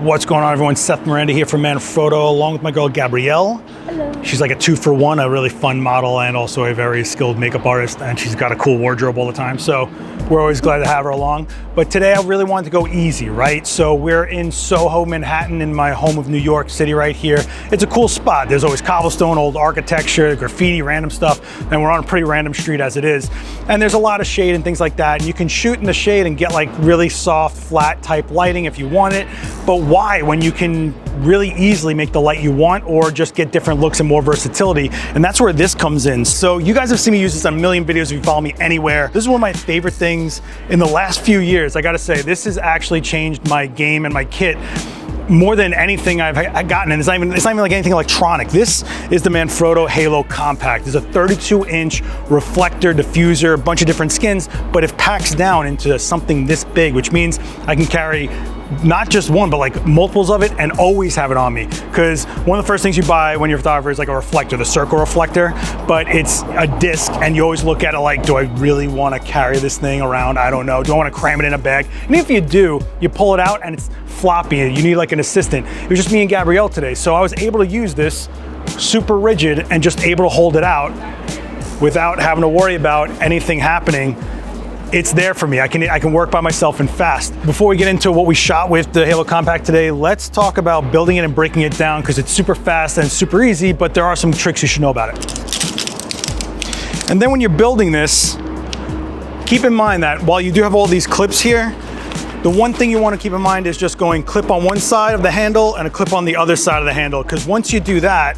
What's going on, everyone? Seth, Miranda here from Manfrotto, along with my girl Gabrielle. Hello. She's like a 2-for-1, a really fun model and also a very skilled makeup artist, and she's got a cool wardrobe all the time, so we're always glad to have her along. But today I really wanted to go easy, right? So we're in Soho, Manhattan, in my home of New York City right here. It's a cool spot. There's always cobblestone, old architecture, graffiti, random stuff, and we're on a pretty random street as it is. And there's a lot of shade and things like that, and you can shoot in the shade and get like really soft, flat type lighting if you want it. But why, when you can really easily make the light you want or just get different looks and more versatility? And that's where this comes in. So you guys have seen me use this on a million videos if you follow me anywhere. This is one of my favorite things in the last few years. I gotta say, this has actually changed my game and my kit more than anything I've gotten, and it's not even like anything electronic. This is the Manfrotto Halo Compact. It's a 32-inch reflector diffuser, a bunch of different skins, but it packs down into something this big, which means I can carry not just one, but like multiples of it and always have it on me. Because one of the first things you buy when you're a photographer is like a reflector, the circle reflector, but it's a disc and you always look at it like, do I really want to carry this thing around? I don't know. Do I want to cram it in a bag? And if you do, you pull it out and it's floppy. You need like an assistant. It was just me and Gabrielle today. So I was able to use this super rigid and just able to hold it out without having to worry about anything happening. It's there for me. I can work by myself and fast. Before we get into what we shot with the Halo Compact today, let's talk about building it and breaking it down, because it's super fast and super easy, but there are some tricks you should know about it. And then when you're building this, keep in mind that while you do have all these clips here, the one thing you want to keep in mind is just going clip on one side of the handle and a clip on the other side of the handle, because once you do that,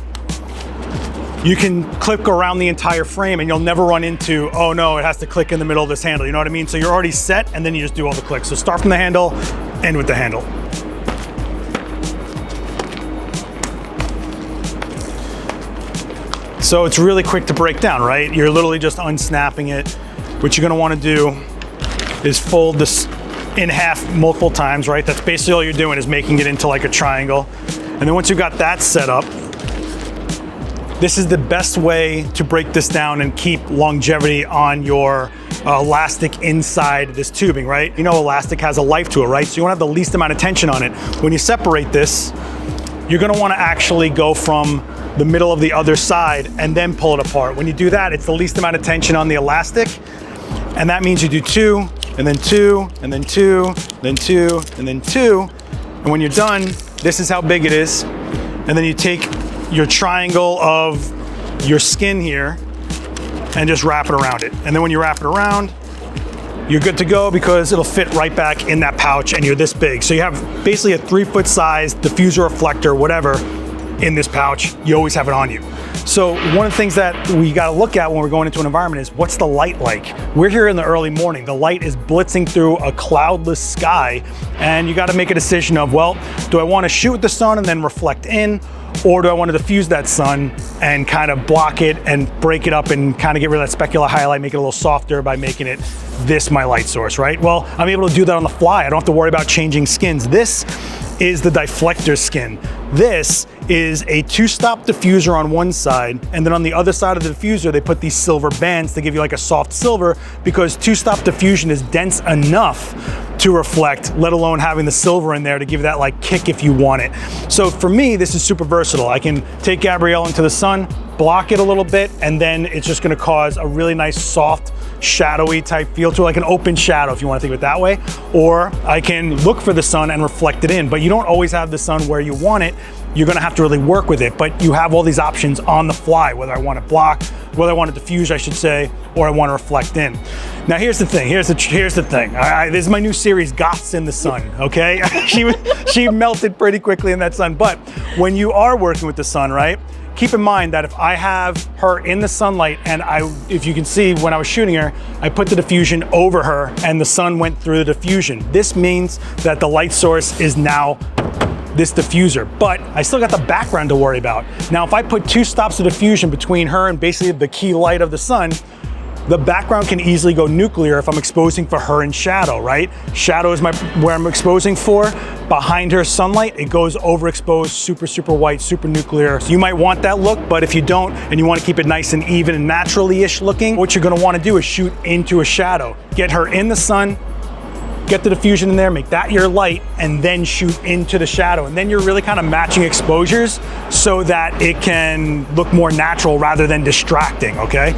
you can clip around the entire frame and you'll never run into, oh no, it has to click in the middle of this handle, you know what I mean? So you're already set and then you just do all the clicks. So start from the handle, end with the handle. So it's really quick to break down, right? You're literally just unsnapping it. What you're gonna wanna do is fold this in half multiple times, right? That's basically all you're doing, is making it into like a triangle. And then once you've got that set up, this is the best way to break this down and keep longevity on your elastic inside this tubing, right? You know, elastic has a life to it, right? So you want to have the least amount of tension on it. When you separate this, you're going to want to actually go from the middle of the other side and then pull it apart. When you do that, it's the least amount of tension on the elastic. And that means you do 2, and then 2, and then 2, then 2, and then 2. And when you're done, this is how big it is. And then you take your triangle of your skin here and just wrap it around it. And then when you wrap it around, you're good to go, because it'll fit right back in that pouch and you're this big. So you have basically a 3-foot size diffuser, reflector, whatever, in this pouch. You always have it on you. So one of the things that we got to look at when we're going into an environment is, what's the light like? We're here in the early morning. The light is blitzing through a cloudless sky, and you got to make a decision of, well, do I want to shoot with the sun and then reflect in, or do I want to diffuse that sun and kind of block it and break it up and kind of get rid of that specular highlight, make it a little softer by making it this my light source, right? Well, I'm able to do that on the fly. I don't have to worry about changing skins. This is the Difflector skin. This is a 2-stop diffuser on one side, and then on the other side of the diffuser, they put these silver bands to give you like a soft silver, because 2-stop diffusion is dense enough to reflect, let alone having the silver in there to give that like kick if you want it. So for me, this is super versatile. I can take Gabrielle into the sun, block it a little bit, and then it's just gonna cause a really nice soft, shadowy type feel to it, like an open shadow if you want to think of it that way. Or I can look for the sun and reflect it in, but you don't always have the sun where you want it. You're gonna have to really work with it, but you have all these options on the fly, whether I want to block, whether I want to diffuse, I should say, or I want to reflect in. Now here's the thing, here's the thing. This is my new series, Goths in the Sun, okay? she melted pretty quickly in that sun, but when you are working with the sun, right? Keep in mind that if I have her in the sunlight, and if you can see when I was shooting her, I put the diffusion over her and the sun went through the diffusion. This means that the light source is now this diffuser, but I still got the background to worry about. Now, if I put 2 stops of diffusion between her and basically the key light of the sun, the background can easily go nuclear if I'm exposing for her in shadow, right? Shadow is where I'm exposing for. Behind her sunlight, it goes overexposed, super white, super nuclear. So you might want that look, but if you don't, and you want to keep it nice and even and naturally-ish looking, what you're gonna want to do is shoot into a shadow. Get her in the sun, get the diffusion in there, make that your light, and then shoot into the shadow. And then you're really kind of matching exposures so that it can look more natural rather than distracting, okay?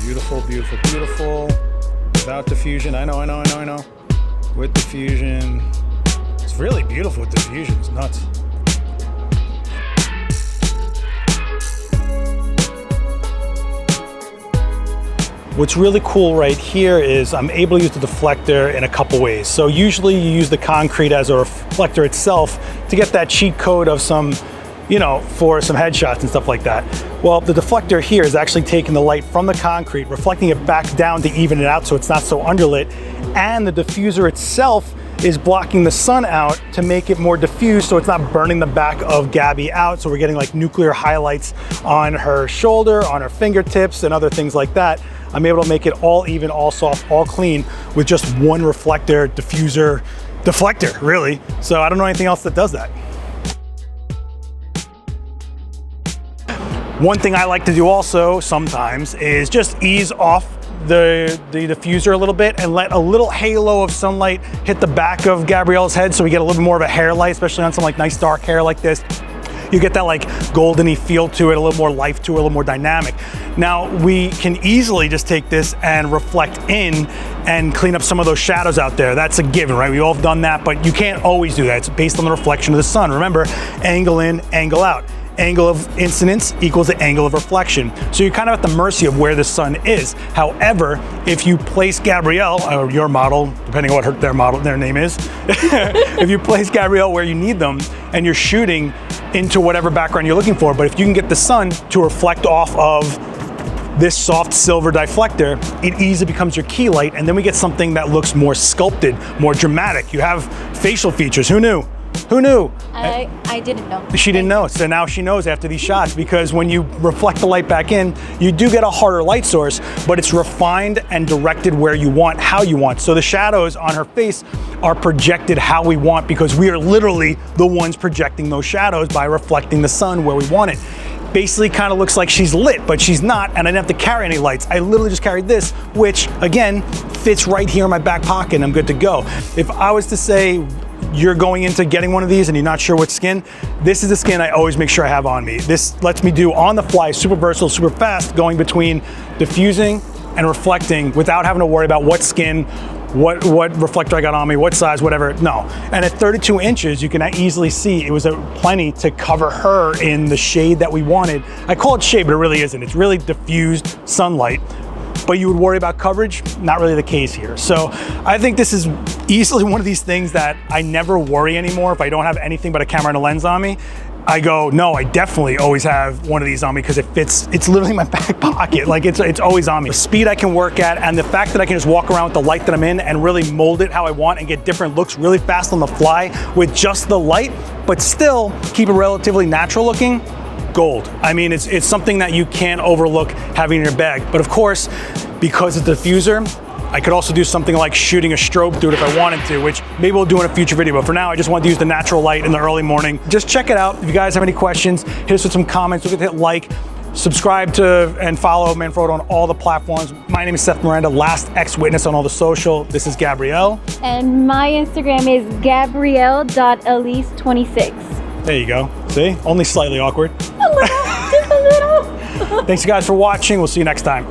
Beautiful, beautiful, beautiful. Without diffusion, I know. With diffusion, it's really beautiful with diffusion, it's nuts. What's really cool right here is I'm able to use the deflector in a couple ways. So usually you use the concrete as a reflector itself to get that cheat code of some, you know, for some headshots and stuff like that. Well, the deflector here is actually taking the light from the concrete, reflecting it back down to even it out so it's not so underlit. And the diffuser itself is blocking the sun out to make it more diffused so it's not burning the back of Gabby out. So we're getting like nuclear highlights on her shoulder, on her fingertips, and other things like that. I'm able to make it all even, all soft, all clean with just one reflector, diffuser, deflector, really. So I don't know anything else that does that. One thing I like to do also sometimes is just ease off the diffuser a little bit and let a little halo of sunlight hit the back of Gabrielle's head so we get a little bit more of a hair light, especially on some like nice dark hair like this. You get that like goldeny feel to it, a little more life to it, a little more dynamic. Now we can easily just take this and reflect in and clean up some of those shadows out there. That's a given, right? We've all done that, but you can't always do that. It's based on the reflection of the sun. Remember, angle in, angle out. Angle of incidence equals the angle of reflection. So you're kind of at the mercy of where the sun is. However, if you place Gabrielle, or your model, depending on what their name is, if you place Gabrielle where you need them and you're shooting into whatever background you're looking for, but if you can get the sun to reflect off of this soft silver deflector, it easily becomes your key light, and then we get something that looks more sculpted, more dramatic. You have facial features. Who knew? Who knew? I didn't know. She didn't know, so now she knows after these shots, because when you reflect the light back in, you do get a harder light source, but it's refined and directed where you want, how you want. So the shadows on her face are projected how we want, because we are literally the ones projecting those shadows by reflecting the sun where we want it. Basically kind of looks like she's lit, but she's not, and I didn't have to carry any lights. I literally just carried this, which again, fits right here in my back pocket, and I'm good to go. If I was to say, you're going into getting one of these and you're not sure what skin, this is the skin I always make sure I have on me. This lets me do on the fly, super versatile, super fast, going between diffusing and reflecting without having to worry about what skin, what reflector I got on me, what size, whatever, no. And at 32 inches, you can easily see it was plenty to cover her in the shade that we wanted. I call it shade, but it really isn't. It's really diffused sunlight. But you would worry about coverage, not really the case here. So I think this is easily one of these things that I never worry anymore if I don't have anything but a camera and a lens on me. I go, no, I definitely always have one of these on me because it fits, it's literally my back pocket. Like it's always on me. The speed I can work at and the fact that I can just walk around with the light that I'm in and really mold it how I want and get different looks really fast on the fly with just the light, but still keep it relatively natural looking. Gold. I mean, it's something that you can't overlook having in your bag. But of course, because it's a diffuser, I could also do something like shooting a strobe through it if I wanted to, which maybe we'll do in a future video. But for now, I just want to use the natural light in the early morning. Just check it out. If you guys have any questions, hit us with some comments. Don't forget to hit like, subscribe to and follow Manfrotto on all the platforms. My name is Seth Miranda, last ex-witness on all the social. This is Gabrielle. And my Instagram is gabrielle.elise26. There you go. See? Only slightly awkward. A little, just a little. Thanks you guys for watching. We'll see you next time.